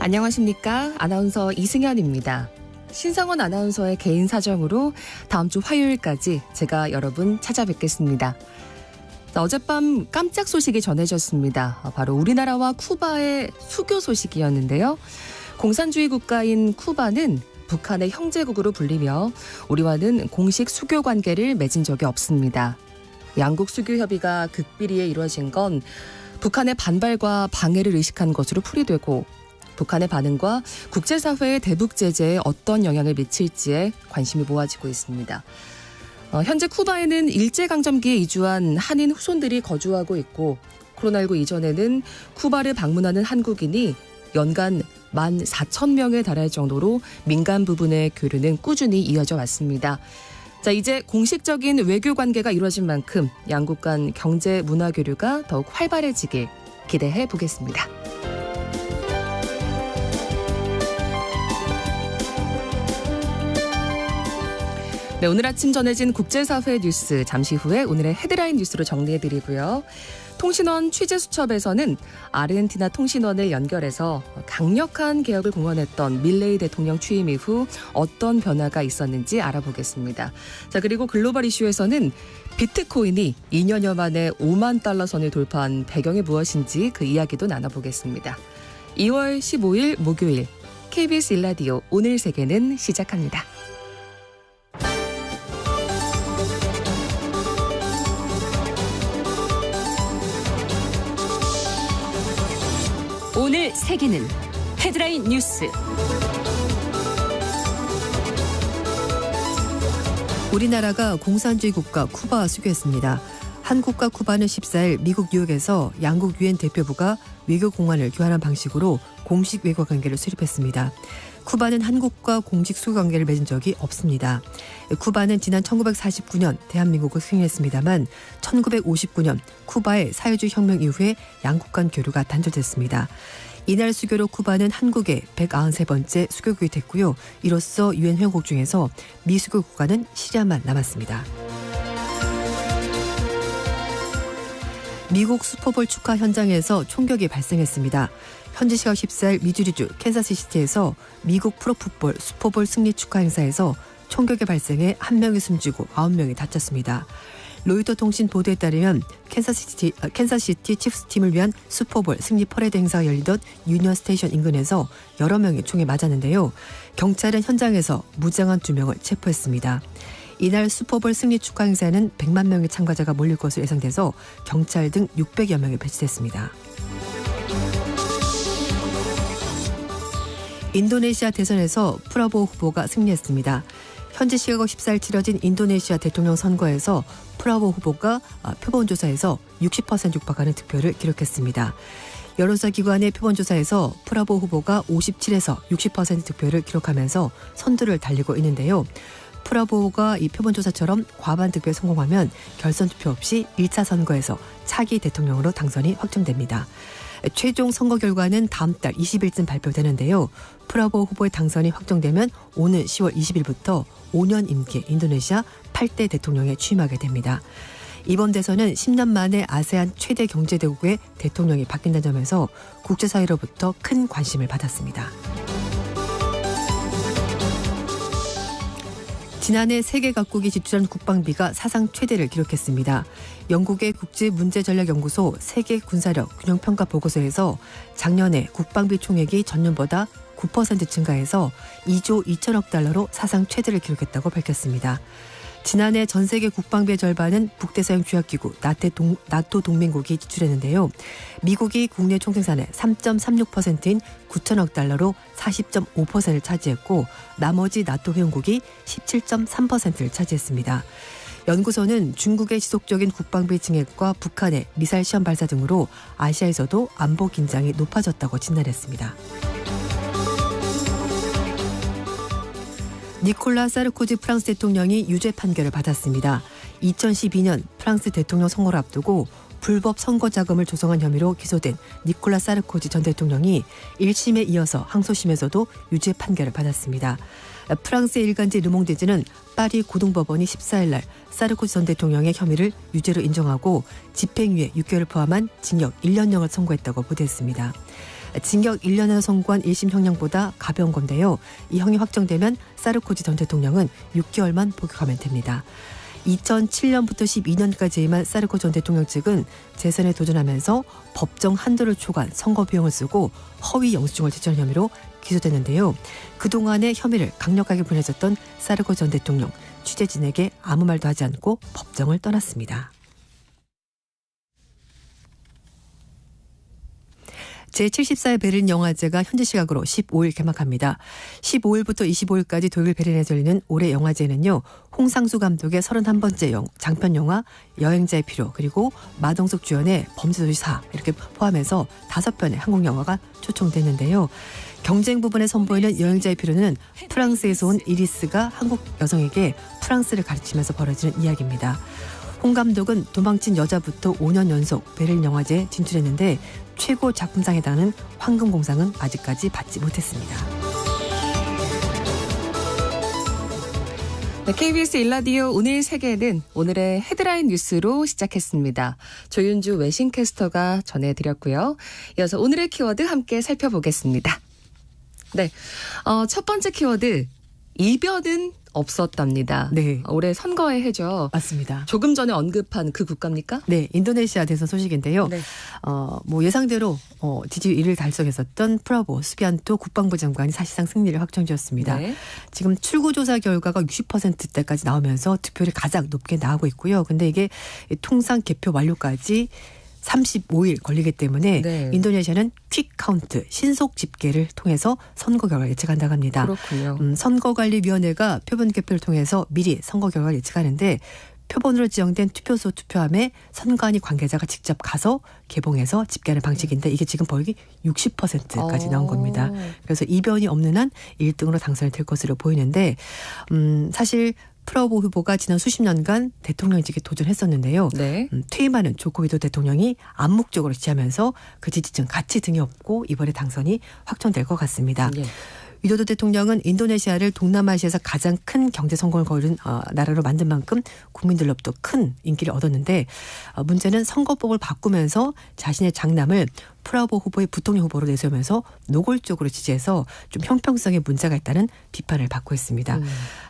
안녕하십니까. 아나운서 이승현입니다. 신성원 아나운서의 개인 사정으로 다음 주 화요일까지 제가 여러분 찾아뵙겠습니다. 어젯밤 깜짝 소식이 전해졌습니다. 바로 우리나라와 쿠바의 수교 소식이었는데요. 공산주의 국가인 쿠바는 북한의 형제국으로 불리며 우리와는 공식 수교 관계를 맺은 적이 없습니다. 양국 수교 협의가 극비리에 이루어진 건 북한의 반발과 방해를 의식한 것으로 풀이되고 북한의 반응과 국제사회의 대북 제재에 어떤 영향을 미칠지에 관심이 모아지고 있습니다. 현재 쿠바에는 일제강점기에 이주한 한인 후손들이 거주하고 있고 코로나19 이전에는 쿠바를 방문하는 한국인이 연간 14,000명에 달할 정도로 민간 부분의 교류는 꾸준히 이어져 왔습니다. 자, 이제 공식적인 외교 관계가 이루어진 만큼 양국 간 경제 문화 교류가 더욱 활발해지길 기대해 보겠습니다. 네, 오늘 아침 전해진 국제사회 뉴스 잠시 후에 오늘의 헤드라인 뉴스로 정리해드리고요. 통신원 취재수첩에서는 아르헨티나 통신원을 연결해서 강력한 개혁을 공언했던 밀레이 대통령 취임 이후 어떤 변화가 있었는지 알아보겠습니다. 자, 그리고 글로벌 이슈에서는 비트코인이 2년여 만에 5만 달러 선을 돌파한 배경이 무엇인지 그 이야기도 나눠보겠습니다. 2월 15일 목요일 KBS 1라디오 오늘 세계는 시작합니다. 오늘 세계는 헤드라인 뉴스. 우리나라가 공산주의 국가 쿠바와 수교했습니다. 한국과 쿠바는 14일 미국 뉴욕에서 양국 유엔 대표부가 외교 공관을 교환한 방식으로 공식 외교 관계를 수립했습니다. 쿠바는 한국과 공식 수교 관계를 맺은 적이 없습니다. 쿠바는 지난 1949년 대한민국을 수행했습니다만 1959년 쿠바의 사회주의 혁명 이후에 양국 간 교류가 단절됐습니다. 이날 수교로 쿠바는 한국의 193번째 수교국이 됐고요. 이로써 유엔 회원국 중에서 미수교 국가는 시리아만 남았습니다. 미국 슈퍼볼 축하 현장에서 총격이 발생했습니다. 현지 시각 14일 미주리주 캔사스시티에서 미국 프로풋볼 슈퍼볼 승리 축하 행사에서 총격이 발생해 1명이 숨지고 9명이 다쳤습니다. 로이터 통신 보도에 따르면 캔사스시티 칩스팀을 위한 슈퍼볼 승리 퍼레이드 행사가 열리던 유니언 스테이션 인근에서 여러 명이 총에 맞았는데요. 경찰은 현장에서 무장한 2명을 체포했습니다. 이날 슈퍼볼 승리 축하 행사에는 100만 명의 참가자가 몰릴 것으로 예상돼서 경찰 등 600여 명이 배치됐습니다. 인도네시아 대선에서 프라보우 후보가 승리했습니다. 현지 시각 14일 치러진 인도네시아 대통령 선거에서 프라보우 후보가 표본조사에서 60% 육박하는 득표를 기록했습니다. 여론조사 기관의 표본조사에서 프라보우 후보가 57에서 60% 득표를 기록하면서 선두를 달리고 있는데요. 프라보우가 이 표본조사처럼 과반 득표에 성공하면 결선 투표 없이 1차 선거에서 차기 대통령으로 당선이 확정됩니다. 최종 선거 결과는 다음 달 20일쯤 발표되는데요. 프라보우 후보의 당선이 확정되면 오는 10월 20일부터 5년 임기의 인도네시아 8대 대통령에 취임하게 됩니다. 이번 대선은 10년 만에 아세안 최대 경제대국의 대통령이 바뀐다는 점에서 국제사회로부터 큰 관심을 받았습니다. 지난해 세계 각국이 지출한 국방비가 사상 최대를 기록했습니다. 영국의 국제문제전략연구소 세계군사력 균형평가 보고서에서 작년에 국방비 총액이 전년보다 9% 증가해서 2조 2천억 달러로 사상 최대를 기록했다고 밝혔습니다. 지난해 전 세계 국방비의 절반은 북대서양 규약기구 나토 동맹국이 지출했는데요. 미국이 국내 총생산의 3.36%인 9천억 달러로 40.5%를 차지했고 나머지 나토 회원국이 17.3%를 차지했습니다. 연구소는 중국의 지속적인 국방비 증액과 북한의 미사일 시험 발사 등으로 아시아에서도 안보 긴장이 높아졌다고 진단했습니다. 니콜라 사르코지 프랑스 대통령이 유죄 판결을 받았습니다. 2012년 프랑스 대통령 선거를 앞두고 불법 선거 자금을 조성한 혐의로 기소된 니콜라 사르코지 전 대통령이 1심에 이어서 항소심에서도 유죄 판결을 받았습니다. 프랑스의 일간지 르몽드지는 파리 고등법원이 14일 날 사르코지 전 대통령의 혐의를 유죄로 인정하고 집행유예 6개월을 포함한 징역 1년형을 선고했다고 보도했습니다. 징역 1년에서 선고한 1심 형량보다 가벼운 건데요. 이 형이 확정되면 사르코지 전 대통령은 6개월만 복역하면 됩니다. 2007년부터 12년까지 임한 사르코지 전 대통령 측은 재선에 도전하면서 법정 한도를 초과한 선거 비용을 쓰고 허위 영수증을 제출한 혐의로 기소됐는데요. 그동안의 혐의를 강력하게 부인했었던 사르코지 전 대통령, 취재진에게 아무 말도 하지 않고 법정을 떠났습니다. 제74회 베를린 영화제가 현지 시각으로 15일 개막합니다. 15일부터 25일까지 독일 베를린에서 열리는 올해 영화제는요. 홍상수 감독의 31번째 장편 영화 여행자의 피로, 그리고 마동석 주연의 범죄도시 4 이렇게 포함해서 5편의 한국 영화가 초청됐는데요. 경쟁 부분에 선보이는 여행자의 피로는 프랑스에서 온 이리스가 한국 여성에게 프랑스를 가르치면서 벌어지는 이야기입니다. 홍 감독은 도망친 여자부터 5년 연속 베를린 영화제에 진출했는데 최고 작품상에 해당하는 황금공상은 아직까지 받지 못했습니다. 네, KBS 일라디오 오늘 세계는 오늘의 헤드라인 뉴스로 시작했습니다. 조윤주 외신캐스터가 전해드렸고요. 이어서 오늘의 키워드 함께 살펴보겠습니다. 네, 첫 번째 키워드, 이변은 없었답니다. 네. 올해 선거의 해죠. 맞습니다. 조금 전에 언급한 그 국가입니까? 네, 인도네시아 대선 소식인데요. 네. 뭐 예상대로 지지율 1위를 달성했었던 프라보 수비안토 국방부 장관이 사실상 승리를 확정지었습니다. 네. 지금 출구조사 결과가 60%대까지 나오면서 득표율이 가장 높게 나오고 있고요. 근데 이게 통상 개표 완료까지 35일 걸리기 때문에 네. 인도네시아는 퀵 카운트, 신속 집계를 통해서 선거 결과를 예측한다고 합니다. 그렇군요. 선거관리위원회가 표본 개표를 통해서 미리 선거 결과를 예측하는데 표본으로 지정된 투표소 투표함에 선관위 관계자가 직접 가서 개봉해서 집계하는 방식인데 이게 지금 거의 60%까지 나온 겁니다. 그래서 이변이 없는 한 1등으로 당선이 될 것으로 보이는데 사실 프라보 후보가 지난 수십 년간 대통령직에 도전했었는데요. 네. 퇴임하는 조코 위도 대통령이 암묵적으로 지지하면서 그 지지층 같이 등에 업고 이번에 당선이 확정될 것 같습니다. 예. 위도도 대통령은 인도네시아를 동남아시아에서 가장 큰 경제 성공을 거둔 나라로 만든 만큼 국민들로부터 큰 인기를 얻었는데 문제는 선거법을 바꾸면서 자신의 장남을 프라보 후보의 부통령 후보로 내세우면서 노골적으로 지지해서 좀 형평성에 문제가 있다는 비판을 받고 있습니다.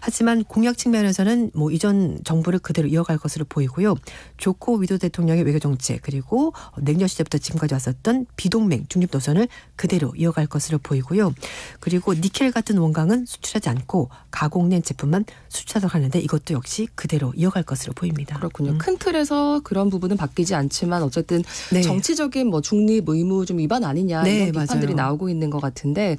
하지만 공약 측면에서는 뭐 이전 정부를 그대로 이어갈 것으로 보이고요. 조코 위도 대통령의 외교 정책 그리고 냉전 시대부터 지금까지 왔었던 비동맹 중립 노선을 그대로 이어갈 것으로 보이고요. 그리고 니켈 같은 원강은 수출하지 않고 가공된 제품만 수출하도록 하는데 이것도 역시 그대로 이어갈 것으로 보입니다. 그렇군요. 큰 틀에서 그런 부분은 바뀌지 않지만 어쨌든 네. 정치적인 뭐 중립 의무 좀 위반 아니냐 네, 이런 비판들이 맞아요. 나오고 있는 것 같은데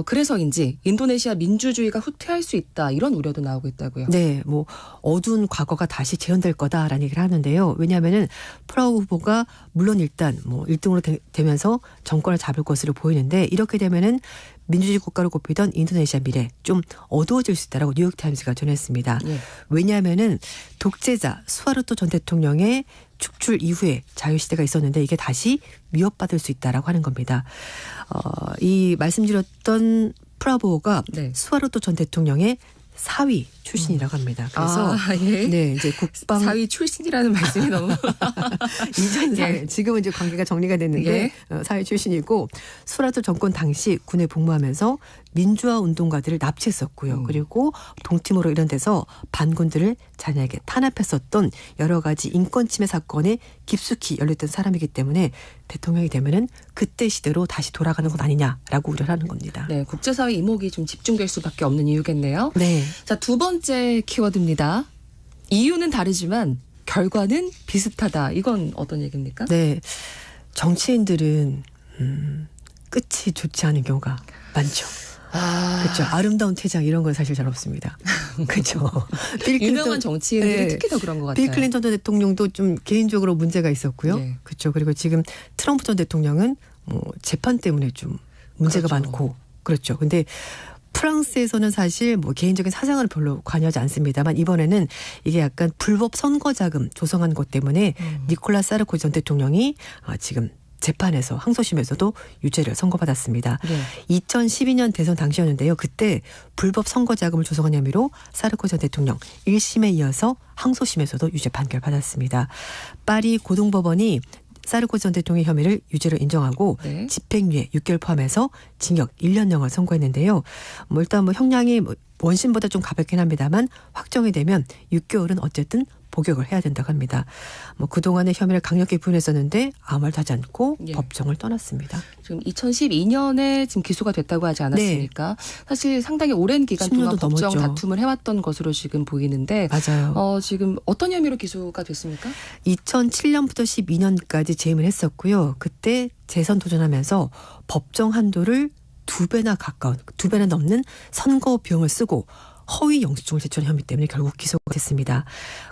그래서인지 인도네시아 민주주의가 후퇴할 수 있다 이런 우려도 나오고 있다고요. 네, 뭐 어두운 과거가 다시 재현될 거다라는 얘기를 하는데요. 왜냐하면은 프라우 후보가 물론 일단 뭐 1등으로 되면서 정권을 잡을 것으로 보이는데 이렇게 되면은 민주주의 국가로 꼽히던 인도네시아 미래 좀 어두워질 수 있다라고 뉴욕타임스가 전했습니다. 예. 왜냐하면은 독재자 수하르토 전 대통령의 축출 이후에 자유시대가 있었는데 이게 다시 위협받을 수 있다라고 하는 겁니다. 이 말씀드렸던 프라보가 네. 수하르토 전 대통령의 사위 출신이라고 합니다. 그래서 예. 네 이제 국방 사위 출신이라는 말씀이 너무 이전 사회 예. 지금은 이제 관계가 정리가 됐는데 사회 출신이고 수라토 정권 당시 군에 복무하면서 민주화 운동가들을 납치했었고요. 그리고 동티모로 이런 데서 반군들을 잔인하게 탄압했었던 여러 가지 인권 침해 사건에 깊숙이 연루된 사람이기 때문에 대통령이 되면은 그때 시대로 다시 돌아가는 것 아니냐라고 우려를 하는 겁니다. 네, 국제사회 이목이 좀 집중될 수밖에 없는 이유겠네요. 네. 자, 두 번째 키워드입니다. 이유는 다르지만 결과는 비슷하다. 이건 어떤 얘기입니까? 네. 정치인들은 끝이 좋지 않은 경우가 많죠. 그렇죠. 아름다운 퇴장 이런 건 사실 잘 없습니다. 그렇죠. 유명한 정치인들이 네. 특히 더 그런 것 같아요. 빌 클린턴 전 대통령도 좀 개인적으로 문제가 있었고요. 네. 그렇죠. 그리고 지금 트럼프 전 대통령은 뭐 재판 때문에 좀 문제가 그렇죠. 많고 그렇죠. 근데 프랑스에서는 사실 뭐 개인적인 사정은 별로 관여하지 않습니다만 이번에는 이게 약간 불법 선거 자금 조성한 것 때문에 니콜라 사르코지 전 대통령이 지금 재판에서 항소심에서도 유죄를 선고받았습니다. 네. 2012년 대선 당시였는데요. 그때 불법 선거 자금을 조성한 혐의로 사르코지 전 대통령 1심에 이어서 항소심에서도 유죄 판결 받았습니다. 파리 고등법원이 사르코지 전 대통령의 혐의를 유죄로 인정하고 네. 집행유예 6개월 포함해서 징역 1년형을 선고했는데요. 일단 형량이 원심보다 좀 가볍긴 합니다만 확정이 되면 6개월은 어쨌든 복역을 해야 된다고 합니다. 그동안의 혐의를 강력히 부인했었는데 아무 말도 하지 않고 예. 법정을 떠났습니다. 지금 2012년에 지금 기소가 됐다고 하지 않았습니까? 사실 상당히 오랜 기간 동안 10년도 법정 넘었죠. 다툼을 해왔던 것으로 지금 보이는데 맞아요. 지금 어떤 혐의로 기소가 됐습니까? 2007년부터 12년까지 재임을 했었고요. 그때 재선 도전하면서 법정 한도를 2배나 넘는 선거 비용을 쓰고 허위 영수증을 제출한 혐의 때문에 결국 기소가 됐습니다.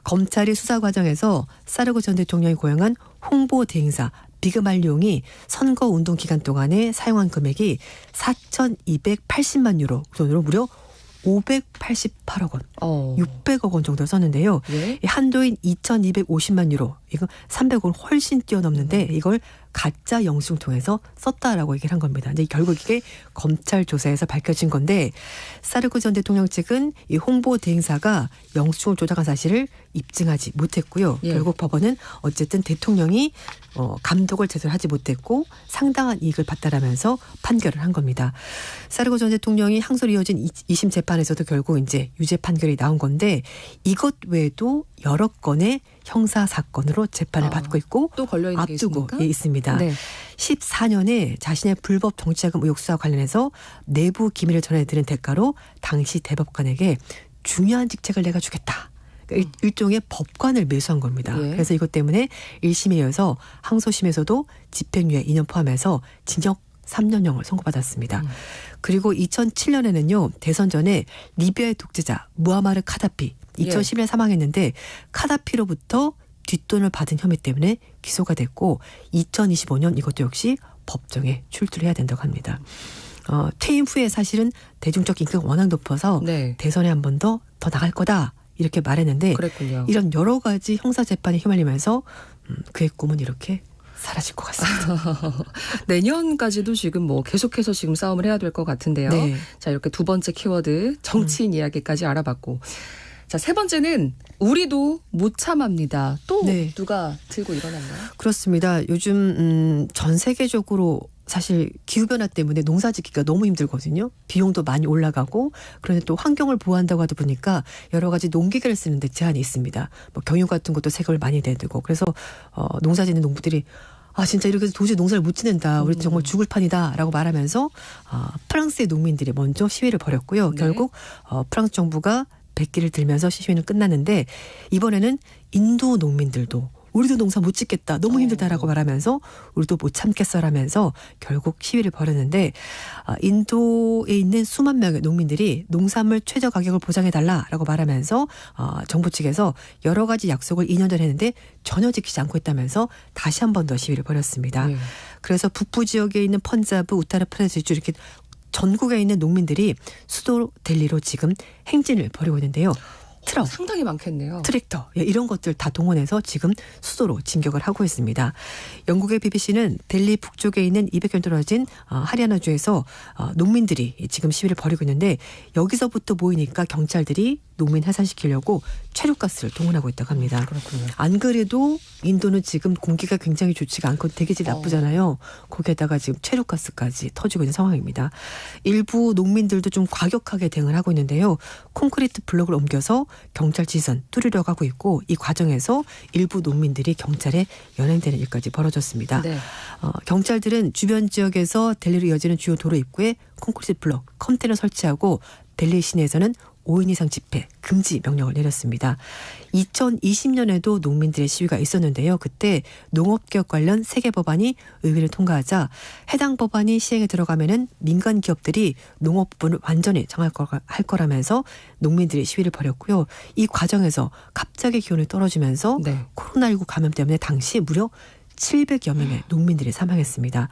검찰이 수사 과정에서 사르코지 전 대통령이 고용한 홍보 대행사 비그말용이 선거 운동 기간 동안에 사용한 금액이 4,280만 유로 돈으로 무려 588억 원, 600억 원 정도 썼는데요. 예. 이 한도인 2,250만 유로, 이거 300억 원 훨씬 뛰어넘는데 이걸 가짜 영수증 통해서 썼다라고 얘기를 한 겁니다. 근데 결국 이게 검찰 조사에서 밝혀진 건데 사르코지 전 대통령 측은 이 홍보 대행사가 영수증을 조작한 사실을 입증하지 못했고요. 예. 결국 법원은 어쨌든 대통령이 감독을 제대로 하지 못했고 상당한 이익을 봤다라면서 판결을 한 겁니다. 사르코지 전 대통령이 항소로 이어진 2심 재판에서도 결국 이제 유죄 판결이 나온 건데 이것 외에도 여러 건의 형사 사건으로 재판을 받고 있고 또 걸려있는 게 앞두고 있습니까? 있습니다. 네. 14년에 자신의 불법 정치자금 의혹 수사와 관련해서 내부 기밀을 전해드린 대가로 당시 대법관에게 중요한 직책을 내가 주겠다. 그러니까 일종의 법관을 매수한 겁니다. 예. 그래서 이것 때문에 1심에 이어서 항소심에서도 집행유예 2년 포함해서 징역 3년형을 선고받았습니다. 그리고 2007년에는요. 대선 전에 리비아의 독재자 무아마르 카다피 2011년 사망했는데 카다피로부터 뒷돈을 받은 혐의 때문에 기소가 됐고 2025년 이것도 역시 법정에 출두를 해야 된다고 합니다. 퇴임 후에 사실은 대중적 인기가 워낙 높아서 네. 대선에 한 번 더 나갈 거다 이렇게 말했는데 그랬군요. 이런 여러 가지 형사재판에 휘말리면서 그의 꿈은 이렇게 사라질 것 같습니다. 내년까지도 지금 계속해서 지금 싸움을 해야 될 것 같은데요. 네. 자, 이렇게 두 번째 키워드 정치인 이야기까지 알아봤고. 자, 세 번째는 우리도 못 참합니다. 또 네. 누가 들고 일어났나요? 그렇습니다. 요즘 전 세계적으로 사실 기후변화 때문에 농사짓기가 너무 힘들거든요. 비용도 많이 올라가고 그런데 또 환경을 보호한다고 하다 보니까 여러 가지 농기계를 쓰는데 제한이 있습니다. 경유 같은 것도 세금을 많이 내두고 그래서 농사짓는 농부들이 진짜 이렇게 해서 도저히 농사를 못 지낸다. 우리 정말 죽을 판이다. 라고 말하면서 프랑스의 농민들이 먼저 시위를 벌였고요. 네. 결국 프랑스 정부가 백기를 들면서 시위는 끝났는데 이번에는 인도 농민들도 우리도 농사 못 짓겠다. 너무 힘들다라고 말하면서 우리도 못 참겠어라면서 결국 시위를 벌였는데 인도에 있는 수만 명의 농민들이 농산물 최저 가격을 보장해달라라고 말하면서 정부 측에서 여러 가지 약속을 2년 전에 했는데 전혀 지키지 않고 있다면서 다시 한 번 더 시위를 벌였습니다. 네. 그래서 북부 지역에 있는 펀자브, 우타르프라데시주 이렇게 전국에 있는 농민들이 수도 델리로 지금 행진을 벌이고 있는데요. 트럭, 상당히 많겠네요. 트랙터 이런 것들 다 동원해서 지금 수도로 진격을 하고 있습니다. 영국의 BBC는 델리 북쪽에 있는 200km 떨어진 하리아나주에서 농민들이 지금 시위를 벌이고 있는데 여기서부터 모이니까 경찰들이 농민 해산시키려고 최루가스를 동원하고 있다고 합니다. 그렇군요. 안 그래도 인도는 지금 공기가 굉장히 좋지가 않고 대기질이 나쁘잖아요. 거기에다가 지금 최루가스까지 터지고 있는 상황입니다. 일부 농민들도 좀 과격하게 대응을 하고 있는데요. 콘크리트 블록을 옮겨서 경찰 지선 뚫으려고 하고 있고 이 과정에서 일부 농민들이 경찰에 연행되는 일까지 벌어졌습니다. 네. 경찰들은 주변 지역에서 델리로 이어지는 주요 도로 입구에 콘크리트 블록, 컨테이너 설치하고 델리 시내에서는 5인 이상 집회 금지 명령을 내렸습니다. 2020년에도 농민들의 시위가 있었는데요. 그때 농업개혁 관련 3개 법안이 의회를 통과하자 해당 법안이 시행에 들어가면은 민간 기업들이 농업 부분을 완전히 장악할 거라면서 농민들이 시위를 벌였고요. 이 과정에서 갑자기 기온이 떨어지면서 네. 코로나19 감염 때문에 당시 무려 700여 명의 농민들이 사망했습니다.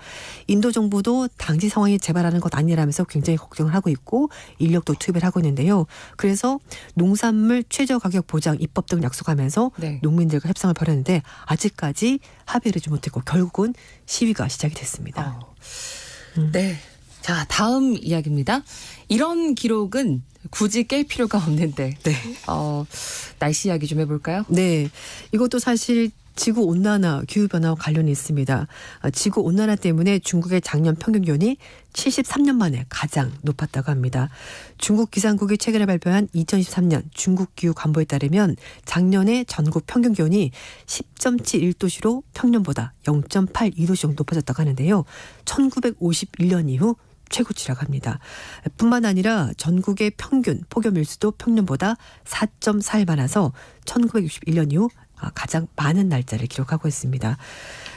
인도 정부도 당시 상황이 재발하는 것 아니라면서 굉장히 걱정을 하고 있고 인력도 투입을 하고 있는데요. 그래서 농산물 최저 가격 보장 입법 등을 약속하면서 네. 농민들과 협상을 벌였는데 아직까지 합의를 하지 못했고 결국은 시위가 시작이 됐습니다. 네. 자, 다음 이야기입니다. 이런 기록은 굳이 깰 필요가 없는데. 네. 날씨 이야기 좀 해볼까요? 네. 이것도 사실 지구 온난화, 기후 변화와 관련이 있습니다. 지구 온난화 때문에 중국의 작년 평균 기온이 73년 만에 가장 높았다고 합니다. 중국 기상국이 최근에 발표한 2023년 중국 기후 관보에 따르면 작년에 전국 평균 기온이 10.71도시로 평년보다 0.82도씩 높아졌다고 하는데요. 1951년 이후 최고치라고 합니다. 뿐만 아니라 전국의 평균 폭염 일수도 평년보다 4.4일 많아서 1961년 이후 가장 많은 날짜를 기록하고 있습니다.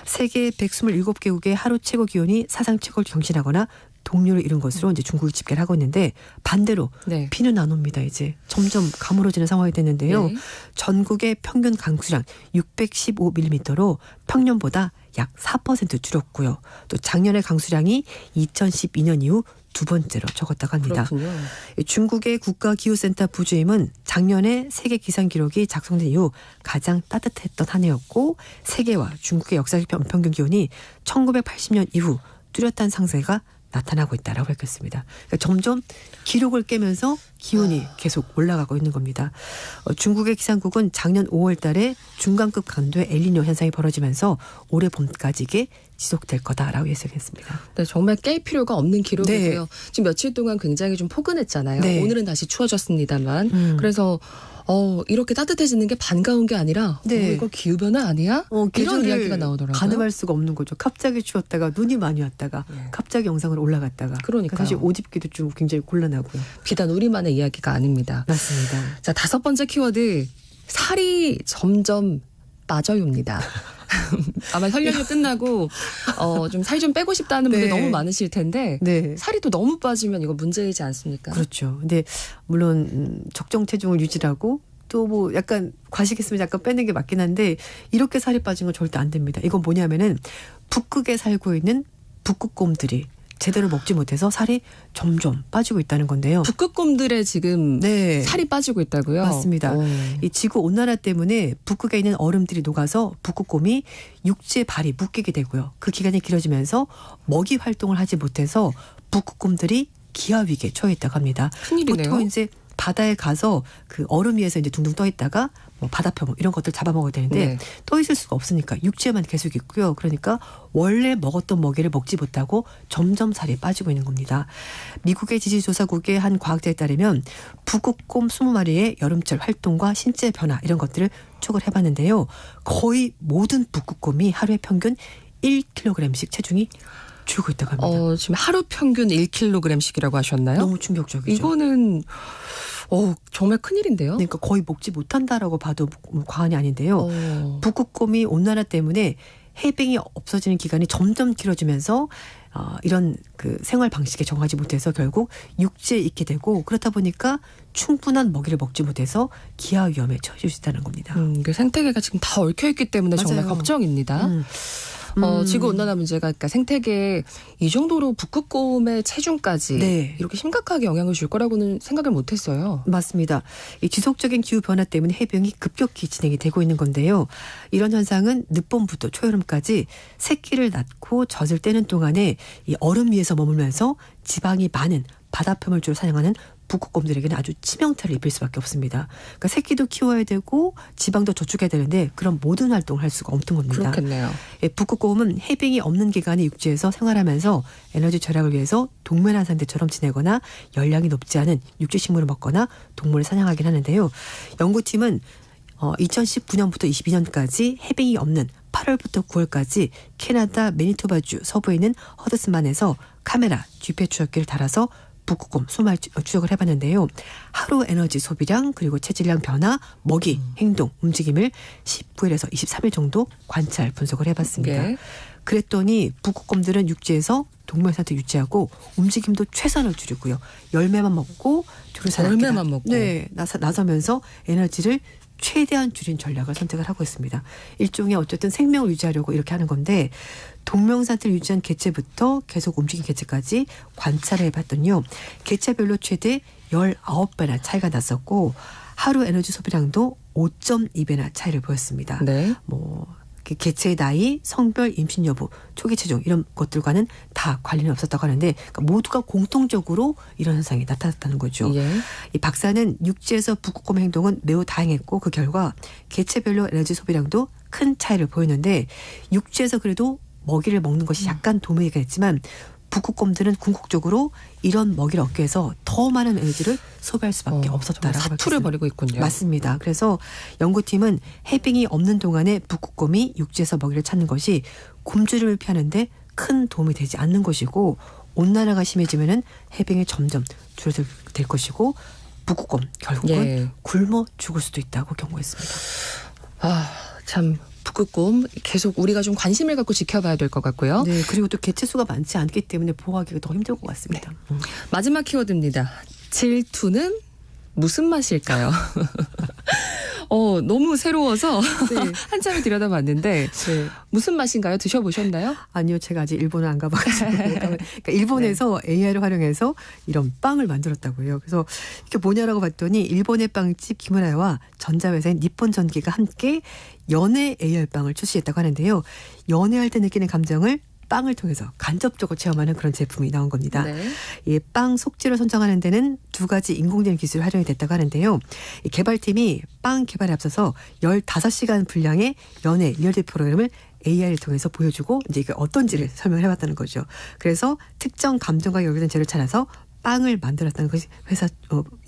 세계 127개국의 하루 최고 기온이 사상 최고를 경신하거나 동률을 이룬 것으로 이제 중국이 집계를 하고 있는데 반대로 네. 비는 안 옵니다. 이제 점점 가물어지는 상황이 됐는데요. 네. 전국의 평균 강수량 615mm로 평년보다 약 4% 줄었고요. 또 작년의 강수량이 2012년 이후 두 번째로 적었다고 합니다. 그렇군요. 중국의 국가기후센터 부주임은 작년에 세계 기상 기록이 작성된 이후 가장 따뜻했던 한 해였고 세계와 중국의 역사적 평균 기온이 1980년 이후 뚜렷한 상승세가 나타나고 있다라고 밝혔습니다. 그러니까 점점 기록을 깨면서 기온이 계속 올라가고 있는 겁니다. 중국의 기상국은 작년 5월 달에 중간급 강도의 엘니뇨 현상이 벌어지면서 올해 봄까지 이게 지속될 거다라고 예측했습니다. 네, 정말 깰 필요가 없는 기록이고요. 네. 지금 며칠 동안 굉장히 좀 포근했잖아요. 네. 오늘은 다시 추워졌습니다만. 그래서 이렇게 따뜻해지는 게 반가운 게 아니라 네. 이거 기후변화 아니야? 이런 계절을 이야기가 나오더라고요. 가늠할 수가 없는 거죠. 갑자기 추웠다가 눈이 많이 왔다가 네. 갑자기 영상으로 올라갔다가 그러니까요. 사실 옷 입기도 좀 굉장히 곤란하고요. 비단 우리만의 이야기가 아닙니다. 맞습니다. 자, 5번째 키워드. 살이 점점 빠져요입니다. 아마 설령이 끝나고 좀 살 좀 빼고 싶다는 분들 네. 너무 많으실 텐데 네. 살이 또 너무 빠지면 이거 문제이지 않습니까? 그렇죠. 근데 물론 적정 체중을 유지하고 또 뭐 약간 과식했으면 약간 빼는 게 맞긴 한데 이렇게 살이 빠진 건 절대 안 됩니다. 이건 뭐냐면은 북극에 살고 있는 북극곰들이 제대로 먹지 못해서 살이 점점 빠지고 있다는 건데요. 북극곰들의 지금 네. 살이 빠지고 있다고요? 맞습니다. 오. 이 지구 온난화 때문에 북극에 있는 얼음들이 녹아서 북극곰이 육지에 발이 묶이게 되고요. 그 기간이 길어지면서 먹이 활동을 하지 못해서 북극곰들이 기아 위기에 처해 있다고 합니다. 큰일이네요. 보통 이제 바다에 가서 그 얼음 위에서 이제 둥둥 떠 있다가 뭐 바다표 이런 것들 잡아먹어야 되는데 네. 떠 있을 수가 없으니까 육지에만 계속 있고요. 그러니까 원래 먹었던 먹이를 먹지 못하고 점점 살이 빠지고 있는 겁니다. 미국의 지질조사국의 한 과학자에 따르면 북극곰 20마리의 여름철 활동과 신체 변화 이런 것들을 추적을 해봤는데요. 거의 모든 북극곰이 하루에 평균 1kg씩 체중이 줄고 있다고 합니다. 지금 하루 평균 1kg씩이라고 하셨나요? 너무 충격적이죠. 이거는 정말 큰일인데요. 그러니까 거의 먹지 못한다라고 봐도 과언이 아닌데요. 어. 북극곰이 온난화 때문에 해빙이 없어지는 기간이 점점 길어지면서 이런 그 생활 방식에 적응하지 못해서 결국 육지에 있게 되고 그렇다 보니까 충분한 먹이를 먹지 못해서 기아 위험에 처해질 수 있다는 겁니다. 그 생태계가 지금 다 얽혀있기 때문에 정말 맞아요. 걱정입니다. 지구온난화 문제가 그러니까 생태계에 이 정도로 북극곰의 체중까지 네. 이렇게 심각하게 영향을 줄 거라고는 생각을 못했어요. 맞습니다. 이 지속적인 기후 변화 때문에 해빙이 급격히 진행이 되고 있는 건데요. 이런 현상은 늦봄부터 초여름까지 새끼를 낳고 젖을 떼는 동안에 이 얼음 위에서 머물면서 지방이 많은 바다 표면주를 사냥하는 북극곰들에게는 아주 치명타를 입힐 수밖에 없습니다. 그러니까 새끼도 키워야 되고 지방도 저축해야 되는데 그런 모든 활동을 할 수가 없는 겁니다. 그렇겠네요. 북극곰은 해빙이 없는 기간에 육지에서 생활하면서 에너지 절약을 위해서 동면한 상태처럼 지내거나 열량이 높지 않은 육지 식물을 먹거나 동물을 사냥하긴 하는데요. 연구팀은 2019년부터 22년까지 해빙이 없는 8월부터 9월까지 캐나다 매니토바주 서부에 있는 허드슨만에서 카메라, GPS 추적기를 달아서 북극곰 수말 추적을 해봤는데요. 하루 에너지 소비량 그리고 체질량 변화, 먹이, 행동, 움직임을 19일에서 23일 정도 관찰 분석을 해봤습니다. 네. 그랬더니 북극곰들은 육지에서 동물 상태 유지하고 움직임도 최선을 줄이고요. 열매만 먹고 열매만 먹고. 네, 나서면서 에너지를 최대한 줄인 전략을 선택을 하고 있습니다. 일종의 어쨌든 생명을 유지하려고 이렇게 하는 건데 동명 상태를 유지한 개체부터 계속 움직인 개체까지 관찰을 해봤더니요. 개체별로 최대 19배나 차이가 났었고 하루 에너지 소비량도 5.2배나 차이를 보였습니다. 네. 개체의 나이, 성별, 임신 여부, 초기 체중 이런 것들과는 다 관련이 없었다고 하는데 그러니까 모두가 공통적으로 이런 현상이 나타났다는 거죠. 예. 이 박사는 육지에서 북극곰 행동은 매우 다양했고 그 결과 개체별로 에너지 소비량도 큰 차이를 보이는데 육지에서 그래도 먹이를 먹는 것이 약간 도움이 되겠지만 북극곰들은 궁극적으로 이런 먹이를 얻기 위해서 더 많은 에너지를 소비할 수밖에 없었다라고 사투를 벌이고 있군요. 맞습니다. 그래서 연구팀은 해빙이 없는 동안에 북극곰이 육지에서 먹이를 찾는 것이 굶주림을 피하는데 큰 도움이 되지 않는 것이고 온난화가 심해지면은 해빙이 점점 줄어들 것이고 북극곰 결국은 굶어 죽을 수도 있다고 경고했습니다. 참 북극곰 계속 우리가 좀 관심을 갖고 지켜봐야 될 것 같고요. 네, 그리고 또 개체수가 많지 않기 때문에 보호하기가 더 힘들 것 같습니다. 마지막 키워드입니다. 질투는 무슨 맛일까요? 너무 새로워서 한참을 들여다봤는데 무슨 맛인가요? 드셔보셨나요? 아니요, 제가 아직 일본을 안 가봐가지고 그러니까 일본에서 AI를 활용해서 이런 빵을 만들었다고요. 그래서 이게 뭐냐라고 봤더니 일본의 빵집 기무라야와 전자회사인 니폰전기가 함께 연애 AI 빵을 출시했다고 하는데요. 연애할 때 느끼는 감정을 빵을 통해서 간접적으로 체험하는 그런 제품이 나온 겁니다. 이 빵 속재를 선정하는 데는 2가지 인공지능 기술이 활용이 됐다고 하는데요. 이 개발팀이 빵 개발에 앞서서 15시간 분량의 연애 리얼티 프로그램을 AI를 통해서 보여주고 이제 이게 어떤지를 설명을 해봤다는 거죠. 그래서 특정 감정과 연결된 재료를 찾아서 빵을 만들었다는 것이 회사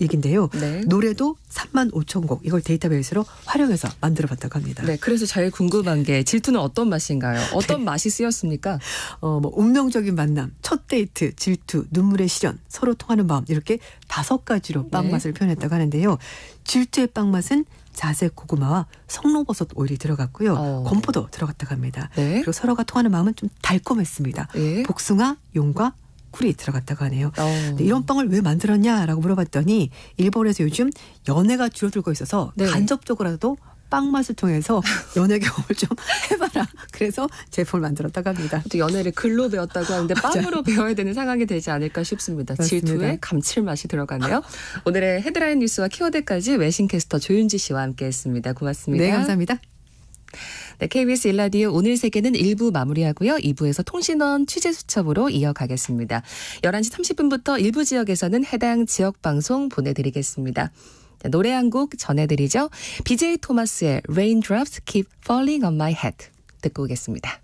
얘기인데요. 노래도 35,000곡 이걸 데이터베이스로 활용해서 만들어봤다고 합니다. 네, 그래서 제일 궁금한 게 질투는 어떤 맛인가요? 어떤 맛이 쓰였습니까? 운명적인 만남, 첫 데이트, 질투, 눈물의 시련, 서로 통하는 마음 이렇게 5가지로 빵 맛을 표현했다고 하는데요. 질투의 빵 맛은 자색 고구마와 송로버섯 오일이 들어갔고요. 건포도 들어갔다고 합니다. 그리고 서로가 통하는 마음은 좀 달콤했습니다. 복숭아, 용과 꿀이 들어갔다고 하네요. 이런 빵을 왜 만들었냐라고 물어봤더니 일본에서 요즘 연애가 줄어들고 있어서 간접적으로라도 빵 맛을 통해서 연애 경험을 좀 해봐라. 그래서 제품을 만들었다고 합니다. 또 연애를 글로 배웠다고 하는데 빵으로 배워야 되는 상황이 되지 않을까 싶습니다. 맞습니다. 질투에 감칠맛이 들어가네요. 오늘의 헤드라인 뉴스와 키워드까지 외신캐스터 조윤지 씨와 함께했습니다. 고맙습니다. 네, 감사합니다. 네, KBS 1라디오 오늘 세계는 1부 마무리하고요. 2부에서 통신원 취재수첩으로 이어가겠습니다. 11시 30분부터 일부 지역에서는 해당 지역 방송 보내드리겠습니다. 자, 노래 한 곡 전해드리죠. BJ 토마스의 Raindrops Keep Falling on My Head 듣고 오겠습니다.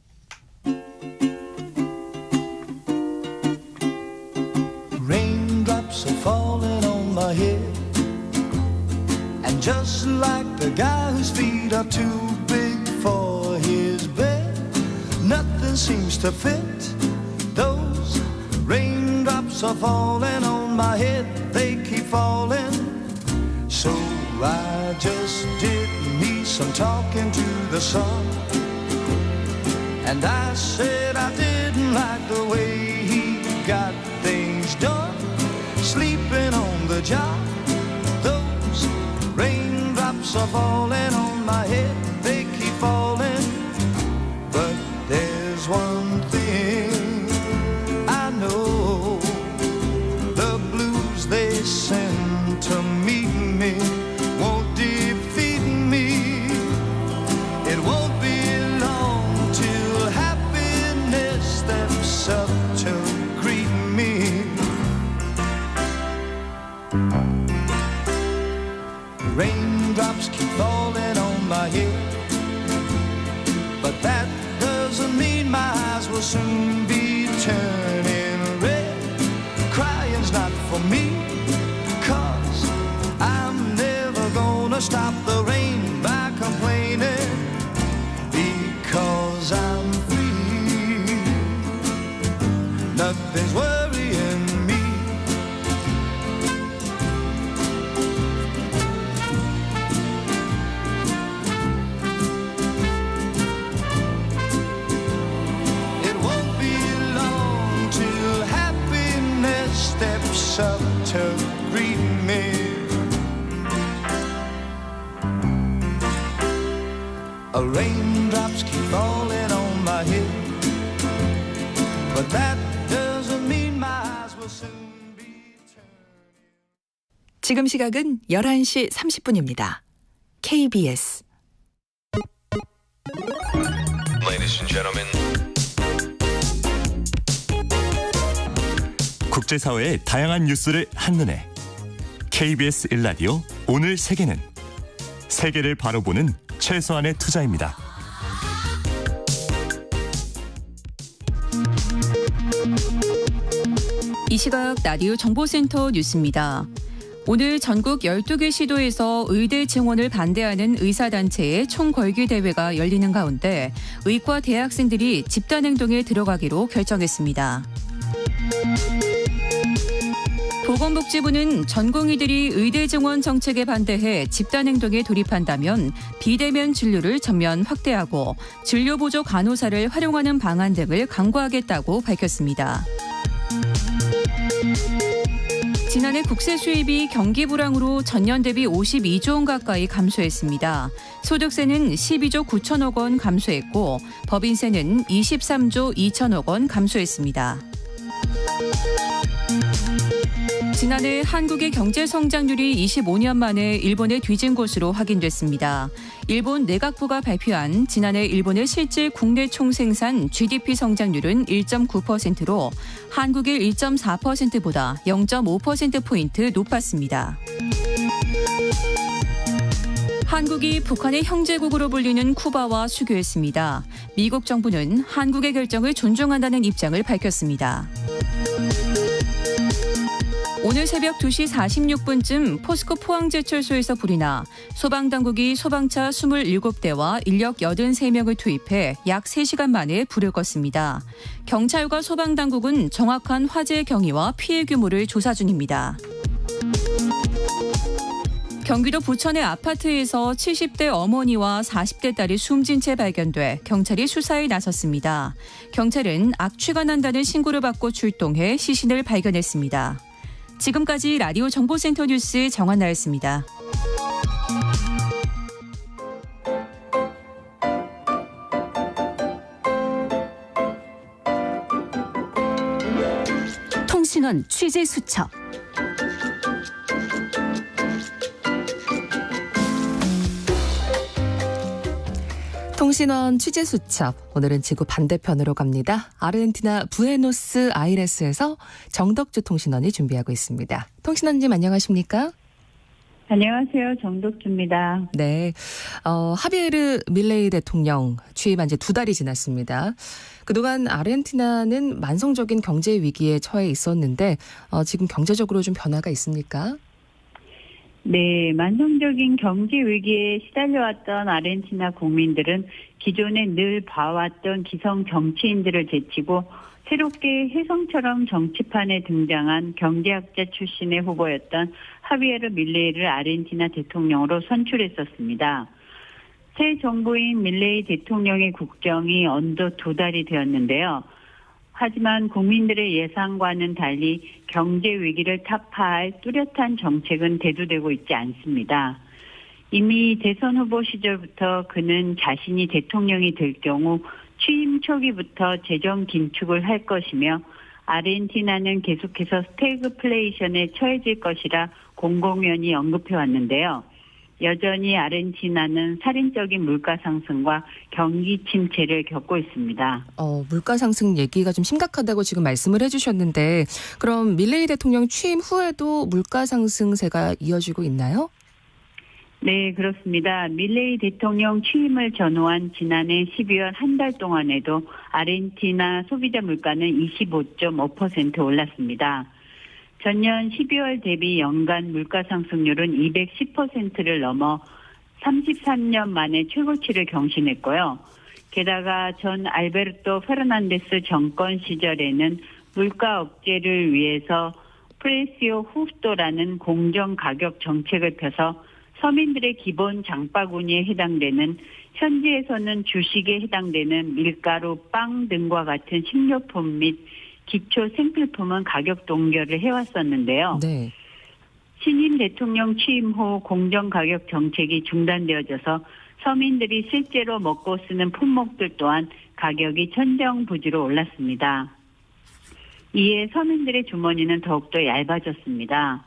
Raindrops are falling on my head And just like the guy whose feet are too big for his bed Nothing seems to fit Those raindrops are falling on my head They keep falling So I just did me some talking to the sun And I said I didn't like the way he got things done Sleeping on the job Those raindrops are falling on my head They keep falling But there's one thing I know The blues they send to meet me Won't defeat me It won't be long till happiness steps up to greet me Raindrops keep falling on my head But that doesn't mean my eyes will soon be turning red Crying's not for me Cause I'm never gonna stop the rain by complaining Because I'm free Nothing's worrying me It won't be long till happiness steps up to greet me Raindrops keep falling on my head But that doesn't mean my eyes will soon be turning 지금 시각은 11시 30분입니다. KBS Ladies and gentlemen. 국제사회의 다양한 뉴스를 한눈에 KBS 1라디오 오늘 세계는 세계를 바로 보는 최소한의 투자입니다. 이 시각 라디오 정보센터 뉴스입니다. 오늘 전국 12개 시도에서 의대 증원을 반대하는 의사단체의 총궐기 대회가 열리는 가운데 의과 대학생들이 집단행동에 들어가기로 결정했습니다. 보건복지부는 전공의들이 의대 증원 정책에 반대해 집단행동에 돌입한다면 비대면 진료를 전면 확대하고 진료보조 간호사를 활용하는 방안 등을 강구하겠다고 밝혔습니다. 지난해 국세 수입이 경기 불황으로 전년 대비 52조 원 가까이 감소했습니다. 소득세는 12조 9천억 원 감소했고 법인세는 23조 2천억 원 감소했습니다. 지난해 한국의 경제 성장률이 25년 만에 일본에 뒤진 것으로 확인됐습니다. 일본 내각부가 발표한 지난해 일본의 실질 국내 총생산 GDP 성장률은 1.9%로 한국의 1.4%보다 0.5%포인트 높았습니다. 한국이 북한의 형제국으로 불리는 쿠바와 수교했습니다. 미국 정부는 한국의 결정을 존중한다는 입장을 밝혔습니다. 오늘 새벽 2시 46분쯤 포스코 포항제철소에서 불이 나 소방당국이 소방차 27대와 인력 83명을 투입해 약 3시간 만에 불을 껐습니다. 경찰과 소방당국은 정확한 화재 경위와 피해 규모를 조사 중입니다. 경기도 부천의 아파트에서 70대 어머니와 40대 딸이 숨진 채 발견돼 경찰이 수사에 나섰습니다. 경찰은 악취가 난다는 신고를 받고 출동해 시신을 발견했습니다. 지금까지 라디오 정보센터 뉴스 정한나였습니다. 통신원 취재 수첩. 통신원 취재수첩. 오늘은 지구 반대편으로 갑니다. 아르헨티나 부에노스아이레스에서 정덕주 통신원이 준비하고 있습니다. 통신원님 안녕하십니까? 안녕하세요. 정덕주입니다. 네. 하비에르 밀레이 대통령 취임한 지 2달이 지났습니다. 그동안 아르헨티나는 만성적인 경제 위기에 처해 있었는데 지금 경제적으로 좀 변화가 있습니까? 네, 만성적인 경제 위기에 시달려왔던 아르헨티나 국민들은 기존에 늘 봐왔던 기성 정치인들을 제치고 새롭게 혜성처럼 정치판에 등장한 경제학자 출신의 후보였던 하비에르 밀레이를 아르헨티나 대통령으로 선출했었습니다. 새 정부인 밀레이 대통령의 국정이 어느덧 2달이 되었는데요. 하지만 국민들의 예상과는 달리 경제 위기를 타파할 뚜렷한 정책은 대두되고 있지 않습니다. 이미 대선 후보 시절부터 그는 자신이 대통령이 될 경우 취임 초기부터 재정 긴축을 할 것이며 아르헨티나는 계속해서 스태그플레이션에 처해질 것이라 공공연히 언급해 왔는데요. 여전히 아르헨티나는 살인적인 물가 상승과 경기 침체를 겪고 있습니다. 물가 상승 얘기가 좀 심각하다고 지금 말씀을 해주셨는데 그럼 밀레이 대통령 취임 후에도 물가 상승세가 이어지고 있나요? 네, 그렇습니다. 밀레이 대통령 취임을 전후한 지난해 12월 한 달 동안에도 아르헨티나 소비자 물가는 25.5% 올랐습니다. 전년 12월 대비 연간 물가 상승률은 210%를 넘어 33년 만에 최고치를 경신했고요. 게다가 전 알베르토 페르난데스 정권 시절에는 물가 억제를 위해서 프레시오 후스토라는 공정 가격 정책을 펴서 서민들의 기본 장바구니에 해당되는 현지에서는 주식에 해당되는 밀가루, 빵 등과 같은 식료품 및 기초 생필품은 가격 동결을 해왔었는데요. 네. 신임 대통령 취임 후 공정가격 정책이 중단되어져서 서민들이 실제로 먹고 쓰는 품목들 또한 가격이 천정부지로 올랐습니다. 이에 서민들의 주머니는 더욱더 얇아졌습니다.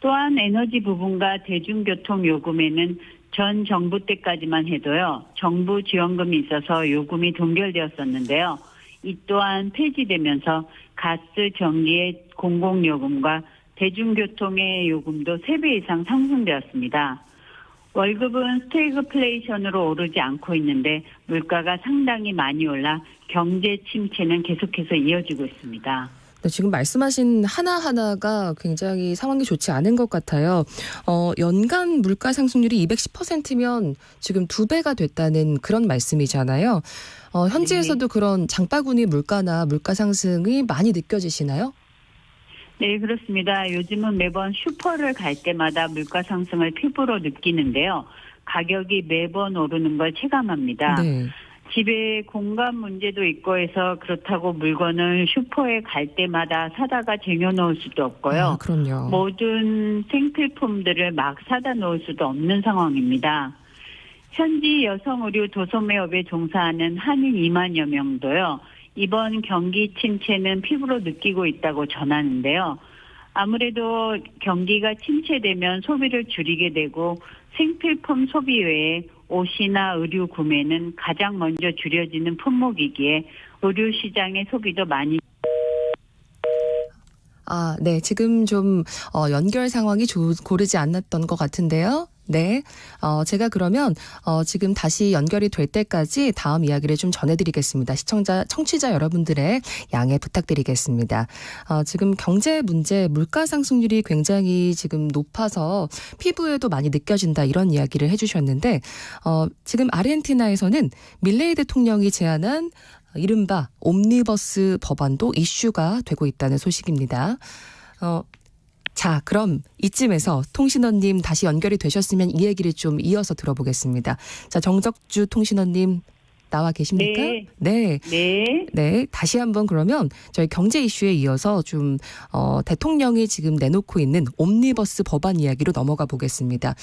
또한 에너지 부분과 대중교통 요금에는 전 정부 때까지만 해도요, 정부 지원금이 있어서 요금이 동결되었었는데요. 이 또한 폐지되면서 가스, 전기의 공공요금과 대중교통의 요금도 3배 이상 상승되었습니다. 월급은 스태그플레이션으로 오르지 않고 있는데 물가가 상당히 많이 올라 경제 침체는 계속해서 이어지고 있습니다. 네, 지금 말씀하신 하나하나가 굉장히 상황이 좋지 않은 것 같아요. 연간 물가 상승률이 210%면 지금 2배가 됐다는 그런 말씀이잖아요. 현지에서도 그런 장바구니 물가나 물가 상승이 많이 느껴지시나요? 네, 그렇습니다. 요즘은 매번 슈퍼를 갈 때마다 물가 상승을 피부로 느끼는데요. 가격이 매번 오르는 걸 체감합니다. 네. 집에 공간 문제도 있고 해서 그렇다고 물건을 슈퍼에 갈 때마다 사다가 쟁여놓을 수도 없고요. 아, 그럼요. 모든 생필품들을 막 사다 놓을 수도 없는 상황입니다. 현지 여성 의류 도소매업에 종사하는 한인 2만여 명도요. 이번 경기 침체는 피부로 느끼고 있다고 전하는데요. 아무래도 경기가 침체되면 소비를 줄이게 되고 생필품 소비 외에 옷이나 의류 구매는 가장 먼저 줄여지는 품목이기에 의류 시장의 소비도 많이. 네. 지금 좀 연결 상황이 고르지 않았던 것 같은데요. 네. 제가 그러면 지금 다시 연결이 될 때까지 다음 이야기를 좀 전해드리겠습니다. 청취자 여러분들의 양해 부탁드리겠습니다. 지금 경제 문제, 물가 상승률이 굉장히 지금 높아서 피부에도 많이 느껴진다 이런 이야기를 해주셨는데 지금 아르헨티나에서는 밀레이 대통령이 제안한 이른바 옴니버스 법안도 이슈가 되고 있다는 소식입니다. 자, 그럼 이쯤에서 통신원님 다시 연결이 되셨으면 이 얘기를 좀 이어서 들어보겠습니다. 자, 정적주 통신원님 나와 계십니까? 네. 네. 네. 네. 다시 한번 그러면 저희 경제 이슈에 이어서 좀 대통령이 지금 내놓고 있는 옴니버스 법안 이야기로 넘어가 보겠습니다.